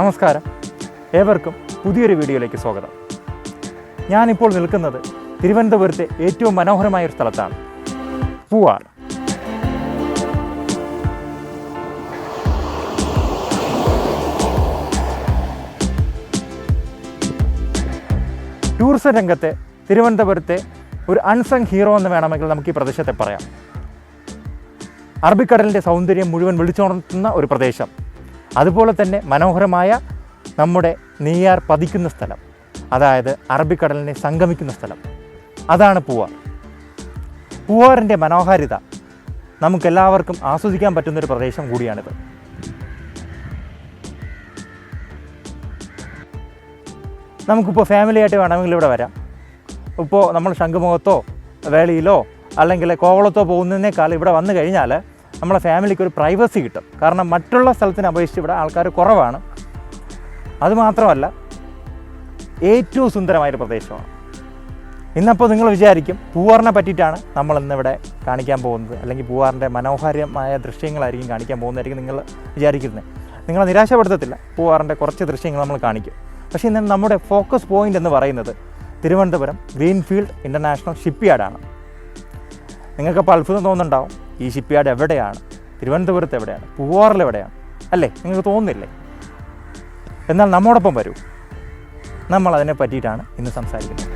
നമസ്കാരം, ഏവർക്കും പുതിയൊരു വീഡിയോയിലേക്ക് സ്വാഗതം. ഞാനിപ്പോൾ നിൽക്കുന്നത് തിരുവനന്തപുരത്തെ ഏറ്റവും മനോഹരമായ ഒരു സ്ഥലത്താണ്, പൂവാർ. ടൂറിസം രംഗത്തെ തിരുവനന്തപുരത്തെ ഒരു അൺസങ് ഹീറോ എന്ന് വേണമെങ്കിൽ നമുക്ക് ഈ പ്രദേശത്തെ പറയാം. അറബിക്കടലിൻ്റെ സൗന്ദര്യം മുഴുവൻ വിളിച്ചുണർത്തുന്ന ഒരു പ്രദേശം, അതുപോലെ തന്നെ മനോഹരമായ നമ്മുടെ നെയ്യാർ പതിക്കുന്ന സ്ഥലം, അതായത് അറബിക്കടലിനെ സംഗമിക്കുന്ന സ്ഥലം, അതാണ് പൂവാർ. പൂവാറിൻ്റെ മനോഹാരിത നമുക്കെല്ലാവർക്കും ആസ്വദിക്കാൻ പറ്റുന്നൊരു പ്രദേശം കൂടിയാണിത്. നമുക്കിപ്പോൾ ഫാമിലിയായിട്ട് വേണമെങ്കിൽ ഇവിടെ വരാം. ഇപ്പോൾ നമ്മൾ ശംഖുമുഖത്തോ വേളിയിലോ അല്ലെങ്കിൽ കോവളത്തോ പോകുന്നതിനേക്കാൾ ഇവിടെ വന്നു കഴിഞ്ഞാൽ നമ്മളെ ഫാമിലിക്ക് ഒരു പ്രൈവസി കിട്ടും. കാരണം മറ്റുള്ള സ്ഥലത്തിനെ അപേക്ഷിച്ച് ഇവിടെ ആൾക്കാർ കുറവാണ്. അതുമാത്രമല്ല, ഏറ്റവും സുന്ദരമായൊരു പ്രദേശമാണ്. ഇന്നപ്പോൾ നിങ്ങൾ വിചാരിക്കും പൂവാറിനെ പറ്റിയിട്ടാണ് നമ്മളിന്നിവിടെ കാണിക്കാൻ പോകുന്നത്, അല്ലെങ്കിൽ പൂവാറിൻ്റെ മനോഹരമായ ദൃശ്യങ്ങളായിരിക്കും കാണിക്കാൻ പോകുന്നതായിരിക്കും നിങ്ങൾ വിചാരിക്കുന്നത്. നിങ്ങളെ നിരാശപ്പെടുത്തത്തില്ല, പൂവാറിൻ്റെ കുറച്ച് ദൃശ്യങ്ങൾ നമ്മൾ കാണിക്കും. പക്ഷേ ഇന്ന് നമ്മുടെ ഫോക്കസ് പോയിൻ്റ് എന്ന് പറയുന്നത് തിരുവനന്തപുരം ഗ്രീൻഫീൽഡ് ഇൻ്റർനാഷണൽ ഷിപ്പ്യാർഡാണ്. നിങ്ങൾക്കപ്പോൾ അത്ഭുതം തോന്നുന്നുണ്ടാവും, ഈ ഷിപ്പ്യാർഡ് എവിടെയാണ്, തിരുവനന്തപുരത്ത് എവിടെയാണ്, പൂവാറിൽ എവിടെയാണ്, അല്ലേ? നിങ്ങൾക്ക് തോന്നുന്നില്ലേ? എന്നാൽ നമ്മോടൊപ്പം വരൂ, നമ്മൾ അതിനെ പറ്റിയിട്ടാണ് ഇന്ന് സംസാരിക്കുന്നത്.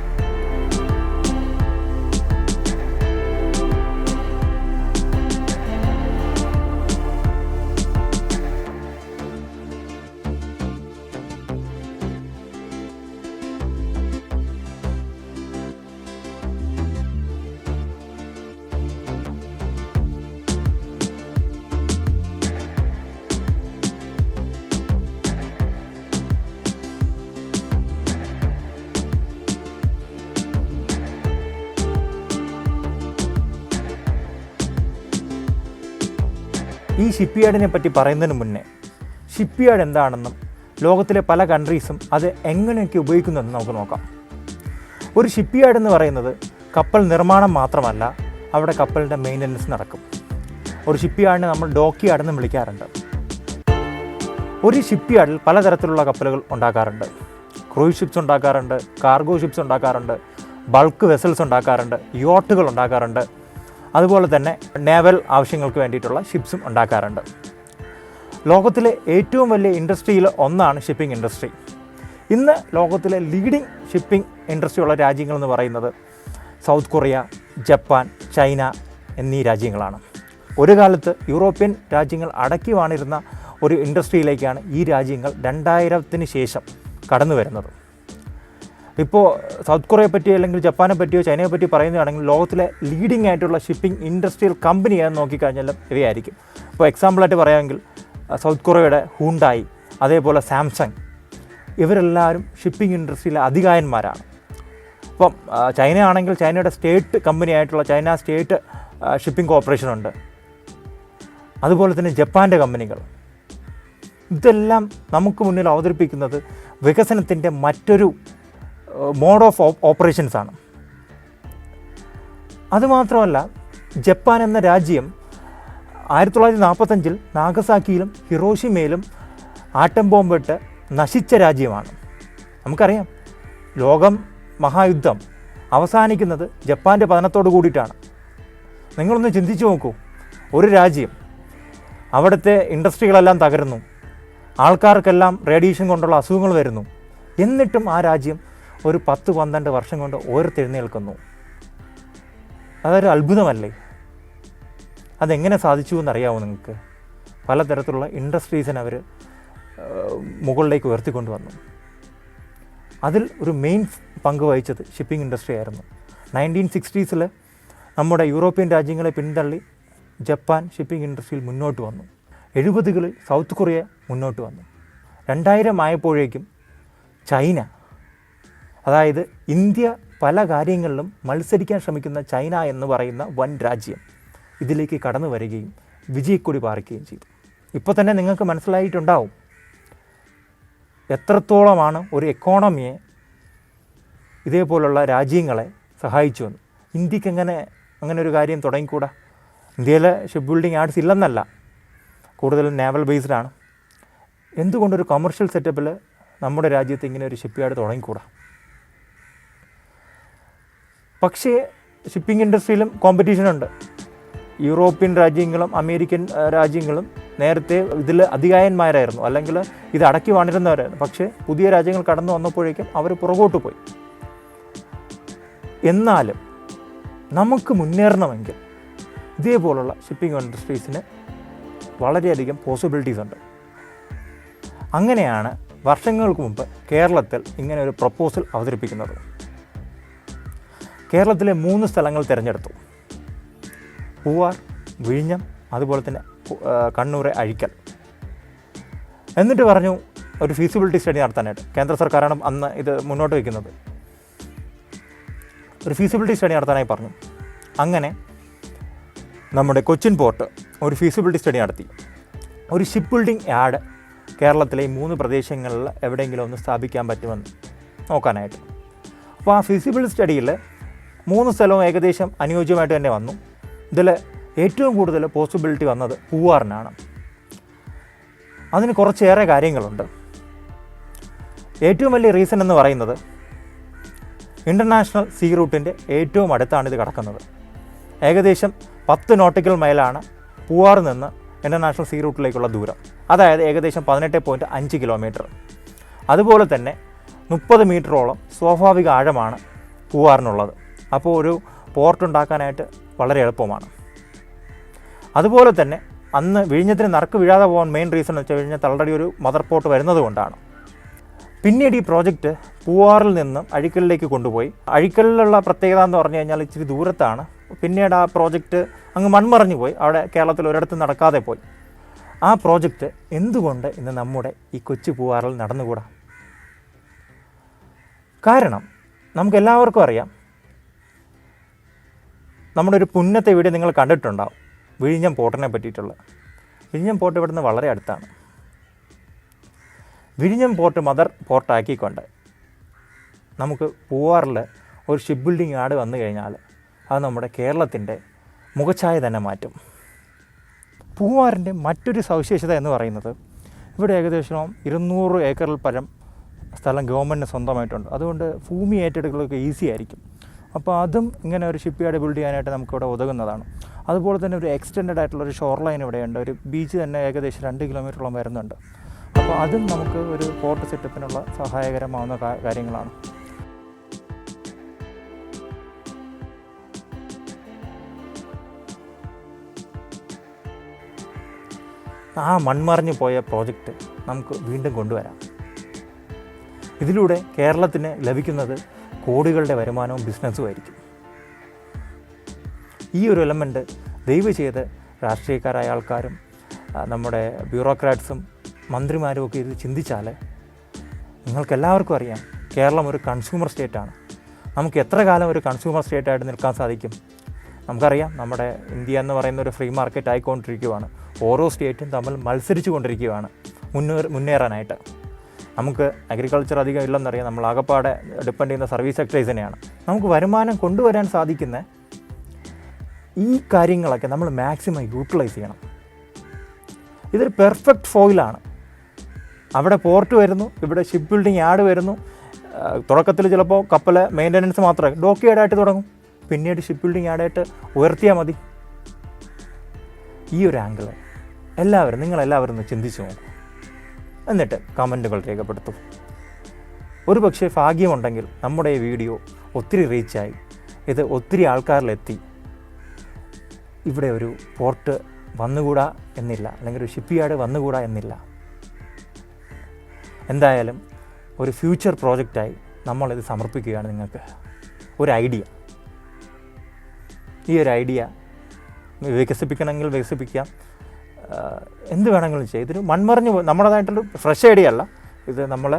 ഈ ഷിപ്പ്യാർഡിനെ പറ്റി പറയുന്നതിന് മുന്നേ ഷിപ്പ്യാർഡ് എന്താണെന്നും ലോകത്തിലെ പല കൺട്രീസും അത് എങ്ങനെയൊക്കെ ഉപയോഗിക്കുന്നതെന്ന് നമുക്ക് നോക്കാം. ഒരു ഷിപ്പ്യാർഡ് എന്ന് പറയുന്നത് കപ്പൽ നിർമ്മാണം മാത്രമല്ല, അവിടെ കപ്പലിൻ്റെ മെയിൻ്റനൻസ് നടക്കും. ഒരു ഷിപ്പ്യാർഡിനെ നമ്മൾ ഡോക്ക്യാർഡെന്നും വിളിക്കാറുണ്ട്. ഒരു ഷിപ്പ്യാർഡിൽ പലതരത്തിലുള്ള കപ്പലുകൾ ഉണ്ടാക്കാറുണ്ട്. ക്രൂയിസ് ഷിപ്സ് ഉണ്ടാക്കാറുണ്ട്, കാർഗോ ഷിപ്സ് ഉണ്ടാക്കാറുണ്ട്, ബൾക്ക് വെസൽസ് ഉണ്ടാക്കാറുണ്ട്, യോട്ടുകൾ ഉണ്ടാക്കാറുണ്ട്, അതുപോലെ തന്നെ നേവൽ ആവശ്യങ്ങൾക്ക് വേണ്ടിയിട്ടുള്ള ഷിപ്സും ഉണ്ടാക്കാറുണ്ട്. ലോകത്തിലെ ഏറ്റവും വലിയ ഇൻഡസ്ട്രിയിൽ ഒന്നാണ് ഷിപ്പിംഗ് ഇൻഡസ്ട്രി. ഇന്ന് ലോകത്തിലെ ലീഡിംഗ് ഷിപ്പിംഗ് ഇൻഡസ്ട്രി ഉള്ള രാജ്യങ്ങളെന്ന് പറയുന്നത് സൗത്ത് കൊറിയ, ജപ്പാൻ, ചൈന എന്നീ രാജ്യങ്ങളാണ്. ഒരു കാലത്ത് യൂറോപ്യൻ രാജ്യങ്ങൾ അടക്കി വാണിരുന്ന ഒരു ഇൻഡസ്ട്രിയിലേക്കാണ് ഈ രാജ്യങ്ങൾ 2000-ന് ശേഷം കടന്നു വരുന്നത്. ഇപ്പോൾ സൗത്ത് കൊറിയയെ പറ്റിയോ അല്ലെങ്കിൽ ജപ്പാനെ പറ്റിയോ ചൈനയെ പറ്റി പറയുകയാണെങ്കിൽ ലോകത്തിലെ ലീഡിംഗ് ആയിട്ടുള്ള ഷിപ്പിംഗ് ഇൻഡസ്ട്രിയൽ കമ്പനി ഏതെന്ന് നോക്കിക്കഴിഞ്ഞാലും ഇവയായിരിക്കും. ഇപ്പോൾ എക്സാമ്പിളായിട്ട് പറയുമെങ്കിൽ സൗത്ത് കൊറിയയുടെ ഹൂണ്ടായി, അതേപോലെ സാംസങ്, ഇവരെല്ലാവരും ഷിപ്പിംഗ് ഇൻഡസ്ട്രിയിലെ അധികായന്മാരാണ്. ഇപ്പം ചൈന ആണെങ്കിൽ ചൈനയുടെ സ്റ്റേറ്റ് കമ്പനി ആയിട്ടുള്ള ചൈന സ്റ്റേറ്റ് ഷിപ്പിംഗ് കോർപ്പറേഷൻ ഉണ്ട്. അതുപോലെ തന്നെ ജപ്പാൻ്റെ കമ്പനികൾ. ഇതെല്ലാം നമുക്ക് മുന്നിൽ അവതരിപ്പിക്കുന്നത് വികസനത്തിൻ്റെ മറ്റൊരു മോഡ് ഓഫ് ഓപ്പറേഷൻസാണ്. അതുമാത്രമല്ല, ജപ്പാൻ എന്ന രാജ്യം 1945-ൽ നാഗസാക്കിയിലും ഹിറോഷിമയിലും ആറ്റം ബോംബിട്ട് നശിച്ച രാജ്യമാണ്. നമുക്കറിയാം, ലോകം മഹായുദ്ധം അവസാനിക്കുന്നത് ജപ്പാൻ്റെ പതനത്തോട് കൂടിയിട്ടാണ്. നിങ്ങളൊന്ന് ചിന്തിച്ചു നോക്കൂ, ഒരു രാജ്യം, അവിടുത്തെ ഇൻഡസ്ട്രികളെല്ലാം തകരുന്നു, ആൾക്കാർക്കെല്ലാം റേഡിയേഷൻ കൊണ്ടുള്ള അസുഖങ്ങൾ വരുന്നു, എന്നിട്ടും ആ രാജ്യം ഒരു 10-12 വർഷം കൊണ്ട് ഉയർത്തെഴുന്നേൽക്കുന്നു. അതൊരു അത്ഭുതമല്ലേ? അതെങ്ങനെ സാധിച്ചു എന്നറിയാമോ നിങ്ങൾക്ക്? പലതരത്തിലുള്ള ഇൻഡസ്ട്രീസിനെ അവർ മുകളിലേക്ക് ഉയർത്തിക്കൊണ്ടുവന്നു. അതിൽ ഒരു മെയിൻ പങ്ക് വഹിച്ചത് ഷിപ്പിംഗ് ഇൻഡസ്ട്രി ആയിരുന്നു. 1960s നമ്മുടെ യൂറോപ്യൻ രാജ്യങ്ങളെ പിന്തള്ളി ജപ്പാൻ ഷിപ്പിംഗ് ഇൻഡസ്ട്രിയിൽ മുന്നോട്ട് വന്നു. 70കളിൽ സൗത്ത് കൊറിയ മുന്നോട്ട് വന്നു. 2000 ആയപ്പോഴേക്കും ചൈന, അതായത് ഇന്ത്യ പല കാര്യങ്ങളിലും മത്സരിക്കാൻ ശ്രമിക്കുന്ന ചൈന എന്ന് പറയുന്ന വൻ രാജ്യം ഇതിലേക്ക് കടന്നു വരികയും വിജയക്കൊടി പാറിക്കുകയും ചെയ്തു. ഇപ്പോൾ തന്നെ നിങ്ങൾക്ക് മനസ്സിലായിട്ടുണ്ടാവും എത്രത്തോളമാണ് ഒരു എക്കോണമിയെ ഇതേപോലുള്ള രാജ്യങ്ങളെ സഹായിച്ചു വന്നു. ഇന്ത്യക്ക് അങ്ങനെ ഒരു കാര്യം തുടങ്ങിക്കൂടാ? ഇന്ത്യയിലെ ഷിപ്പ് ബിൽഡിംഗ് ആർട്സ് ഇല്ലെന്നല്ല, കൂടുതലും നേവൽ ബേസ്ഡാണ്. എന്തുകൊണ്ടൊരു കമേർഷ്യൽ സെറ്റപ്പിൽ നമ്മുടെ രാജ്യത്ത് ഇങ്ങനെ ഒരു ഷിപ്പ്യാർഡ് തുടങ്ങിക്കൂടാ? പക്ഷേ ഷിപ്പിംഗ് ഇൻഡസ്ട്രിയിലും കോമ്പറ്റീഷനുണ്ട്. യൂറോപ്യൻ രാജ്യങ്ങളും അമേരിക്കൻ രാജ്യങ്ങളും നേരത്തെ ഇതിൽ അധികായന്മാരായിരുന്നു, അല്ലെങ്കിൽ ഇത് അടക്കി വാണിരുന്നവരായിരുന്നു. പക്ഷേ പുതിയ രാജ്യങ്ങൾ കടന്നു വന്നപ്പോഴേക്കും അവർ പുറകോട്ട് പോയി. എന്നാലും നമുക്ക് മുന്നേറണമെങ്കിൽ ഇതേപോലുള്ള ഷിപ്പിംഗ് ഇൻഡസ്ട്രീസിന് വളരെയധികം പോസിബിലിറ്റീസ് ഉണ്ട്. അങ്ങനെയാണ് വർഷങ്ങൾക്ക് മുമ്പ് കേരളത്തിൽ ഇങ്ങനെ ഒരു പ്രപ്പോസൽ അവതരിപ്പിക്കുന്നത്. കേരളത്തിലെ 3 സ്ഥലങ്ങൾ തിരഞ്ഞെടുത്തു: പൂവാർ, വിഴിഞ്ഞം, അതുപോലെ തന്നെ കണ്ണൂർ അഴീക്കൽ. എന്നിട്ട് പറഞ്ഞു ഒരു ഫീസിബിലിറ്റി സ്റ്റഡി നടത്താനായിട്ട്. കേന്ദ്ര സർക്കാരാണ് അന്ന് ഇത് മുന്നോട്ട് വയ്ക്കുന്നത്. ഒരു ഫീസിബിലിറ്റി സ്റ്റഡി നടത്താനായി പറഞ്ഞു. അങ്ങനെ നമ്മുടെ കൊച്ചിൻ പോർട്ട് ഒരു ഫീസിബിലിറ്റി സ്റ്റഡി നടത്തി. ഒരു ഷിപ്പ് ബിൽഡിംഗ് യാർഡ് കേരളത്തിലെ ഈ 3 പ്രദേശങ്ങളിൽ എവിടെയെങ്കിലും ഒന്ന് സ്ഥാപിക്കാൻ പറ്റുമെന്ന് നോക്കാനായിട്ട്. അപ്പോൾ ആ ഫീസിബിലിറ്റി സ്റ്റഡിയിൽ 3 സ്ഥലവും ഏകദേശം അനുയോജ്യമായിട്ട് തന്നെ വന്നു. ഇതിൽ ഏറ്റവും കൂടുതൽ പോസിബിലിറ്റി വന്നത് പൂവാറിനാണ്. അതിന് കുറച്ചേറെ കാര്യങ്ങളുണ്ട്. ഏറ്റവും വലിയ റീസൺ എന്ന് പറയുന്നത് ഇൻ്റർനാഷണൽ സീ റൂട്ടിൻ്റെ ഏറ്റവും അടുത്താണ് ഇത് കിടക്കുന്നത്. ഏകദേശം 10 നോട്ടിക്കൽ മൈലാണ് പൂവാറിൽ നിന്ന് ഇൻ്റർനാഷണൽ സീ റൂട്ടിലേക്കുള്ള ദൂരം. അതായത് ഏകദേശം 18.5 കിലോമീറ്റർ. അതുപോലെ തന്നെ 30 മീറ്ററോളം സ്വാഭാവിക ആഴമാണ് പൂവാറിനുള്ളത്. അപ്പോൾ ഒരു പോർട്ട് ഉണ്ടാക്കാനായിട്ട് വളരെ എളുപ്പമാണ്. അതുപോലെ തന്നെ അന്ന് വിഴിഞ്ഞത്തിന് നറുക്ക് വീഴാതെ പോകാൻ മെയിൻ റീസൺ എന്ന് വെച്ചാൽ വിഴിഞ്ഞത്ത് ഓൾറെഡി ഒരു മദർ പോർട്ട് വരുന്നത് കൊണ്ടാണ്. പിന്നീട് ഈ പ്രോജക്റ്റ് പൂവാറിൽ നിന്നും അഴീക്കലിലേക്ക് കൊണ്ടുപോയി. അഴീക്കലിലുള്ള പ്രത്യേകത എന്ന് പറഞ്ഞു കഴിഞ്ഞാൽ ഇച്ചിരി ദൂരത്താണ്. പിന്നീട് ആ പ്രോജക്റ്റ് അങ്ങ് മൺമറഞ്ഞു പോയി. അവിടെ കേരളത്തിൽ ഒരിടത്തും നടക്കാതെ പോയി. ആ പ്രോജക്റ്റ് എന്തുകൊണ്ട് ഇന്ന് നമ്മുടെ ഈ കൊച്ചു പൂവാറിൽ നടന്നുകൂടാ? കാരണം നമുക്കെല്ലാവർക്കും അറിയാം, നമ്മുടെ ഒരു പുന്നത്തെ വീഡിയോ നിങ്ങൾ കണ്ടിട്ടുണ്ടാവും, വിഴിഞ്ഞം പോർട്ടിനെ പറ്റിയിട്ടുള്ള. വിഴിഞ്ഞം പോർട്ട് ഇവിടുന്ന് വളരെ അടുത്താണ്. വിഴിഞ്ഞം പോർട്ട് മദർ പോർട്ടാക്കിക്കൊണ്ട് നമുക്ക് പൂവാറിൽ ഒരു ഷിപ്പ് ബിൽഡിംഗ് യാർഡ് വന്നു കഴിഞ്ഞാൽ അത് നമ്മുടെ കേരളത്തിൻ്റെ മുഖച്ഛായ തന്നെ മാറ്റും. പൂവാറിൻ്റെ മറ്റൊരു സവിശേഷത എന്ന് പറയുന്നത് ഇവിടെ ഏകദേശം 200 ഏക്കറിൽ പരം സ്ഥലം ഗവൺമെൻറ്റിന് സ്വന്തമായിട്ടുണ്ട്. അതുകൊണ്ട് ഭൂമി ഏറ്റെടുക്കലൊക്കെ ഈസി ആയിരിക്കും. അപ്പോൾ അതും ഇങ്ങനെ ഒരു ഷിപ്പ് യാർഡ് ബിൽഡ് ചെയ്യാനായിട്ട് നമുക്കിവിടെ ഉതകുന്നതാണ്. അതുപോലെ തന്നെ ഒരു എക്സ്റ്റെൻഡഡ് ആയിട്ടുള്ളൊരു ഷോർ ലൈൻ ഇവിടെയുണ്ട്. ഒരു ബീച്ച് തന്നെ ഏകദേശം 2 കിലോമീറ്ററോളം വരുന്നുണ്ട്. അപ്പോൾ അതും നമുക്ക് ഒരു പോർട്ട് സെറ്റപ്പിനുള്ള സഹായകരമാവുന്ന കാര്യങ്ങളാണ്. ആ മൺമറിഞ്ഞു പോയ പ്രോജക്റ്റ് നമുക്ക് വീണ്ടും കൊണ്ടുവരാം. ഇതിലൂടെ കേരളത്തിന് ലഭിക്കുന്നത് കോടികളുടെ വരുമാനവും ബിസിനസ്സുമായിരിക്കും. ഈ ഒരു എലമെൻറ്റ് ദയവ് ചെയ്ത് രാഷ്ട്രീയക്കാരായ ആൾക്കാരും നമ്മുടെ ബ്യൂറോക്രാറ്റ്സും മന്ത്രിമാരും ഒക്കെ ഇത് ചിന്തിച്ചാൽ നിങ്ങൾക്കെല്ലാവർക്കും അറിയാം, കേരളം ഒരു കൺസ്യൂമർ സ്റ്റേറ്റാണ്. നമുക്ക് എത്ര കാലം ഒരു കൺസ്യൂമർ സ്റ്റേറ്റായിട്ട് നിൽക്കാൻ സാധിക്കും? നമുക്കറിയാം, നമ്മുടെ ഇന്ത്യ എന്ന് പറയുന്ന ഒരു ഫ്രീ മാർക്കറ്റ് ആയിക്കൊണ്ടിരിക്കുകയാണ്. ഓരോ സ്റ്റേറ്റും തമ്മിൽ മത്സരിച്ചു കൊണ്ടിരിക്കുകയാണ് മുന്നേറാനായിട്ട്. നമുക്ക് അഗ്രികൾച്ചർ അധികം ഇല്ലെന്നറിയാം. നമ്മൾ ആകപ്പാടെ ഡിപ്പെൻഡ് ചെയ്യുന്ന സർവീസ് സെക്ടേഴ്സിനെയാണ്. നമുക്ക് വരുമാനം കൊണ്ടുവരാൻ സാധിക്കുന്ന ഈ കാര്യങ്ങളൊക്കെ നമ്മൾ മാക്സിമം യൂട്ടിലൈസ് ചെയ്യണം. ഇതൊരു പെർഫെക്റ്റ് ഫോയിലാണ്. അവിടെ പോർട്ട് വരുന്നു, ഇവിടെ ഷിപ്പ് ബിൽഡിംഗ് യാർഡ് വരുന്നു. തുടക്കത്തിൽ ചിലപ്പോൾ കപ്പൽ മെയിൻ്റനൻസ് മാത്രമേ ഡോക്ക് യാർഡായിട്ട് തുടങ്ങും. പിന്നീട് ഷിപ്പ് ബിൽഡിംഗ് യാർഡായിട്ട് ഉയർത്തിയാൽ മതി. ഈ ഒരു ആംഗിൾ നിങ്ങളെല്ലാവരും ഒന്ന് ചിന്തിച്ചു നോക്കും. എന്നിട്ട് കമൻറ്റുകൾ രേഖപ്പെടുത്തും. ഒരു പക്ഷേ ഭാഗ്യമുണ്ടെങ്കിൽ നമ്മുടെ ഈ വീഡിയോ ഒത്തിരി റീച്ചായി, ഇത് ഒത്തിരി ആൾക്കാരിലെത്തി. ഇവിടെ ഒരു പോർട്ട് വന്നുകൂടാ എന്നില്ല, അല്ലെങ്കിൽ ഒരു ഷിപ്പ് യാർഡ് വന്നുകൂടാ എന്നില്ല. എന്തായാലും ഒരു ഫ്യൂച്ചർ പ്രോജക്റ്റായി നമ്മളിത് സമർപ്പിക്കുകയാണ് നിങ്ങൾക്ക്. ഒരു ഐഡിയ, ഈ ഒരു ഐഡിയ വികസിപ്പിക്കണമെങ്കിൽ വികസിപ്പിക്കാം, എന്ത് വേണമെങ്കിലും ചെയ്യാം. ഇതൊരു മൺമറിഞ്ഞ് നമ്മുടേതായിട്ടൊരു ഫ്രഷ് ഐഡിയ അല്ല. ഇത് നമ്മൾ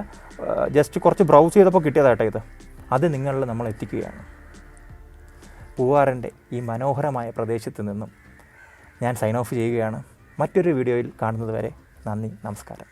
ജസ്റ്റ് കുറച്ച് ബ്രൗസ് ചെയ്തപ്പോൾ കിട്ടിയതായിട്ടോ ഇത്. അത് നിങ്ങളിൽ നമ്മൾ എത്തിക്കുകയാണ്. പൂവാറിൻ്റെ ഈ മനോഹരമായ പ്രദേശത്ത് നിന്നും ഞാൻ സൈൻ ഓഫ് ചെയ്യുകയാണ്. മറ്റൊരു വീഡിയോയിൽ കാണുന്നത് വരെ നന്ദി, നമസ്കാരം.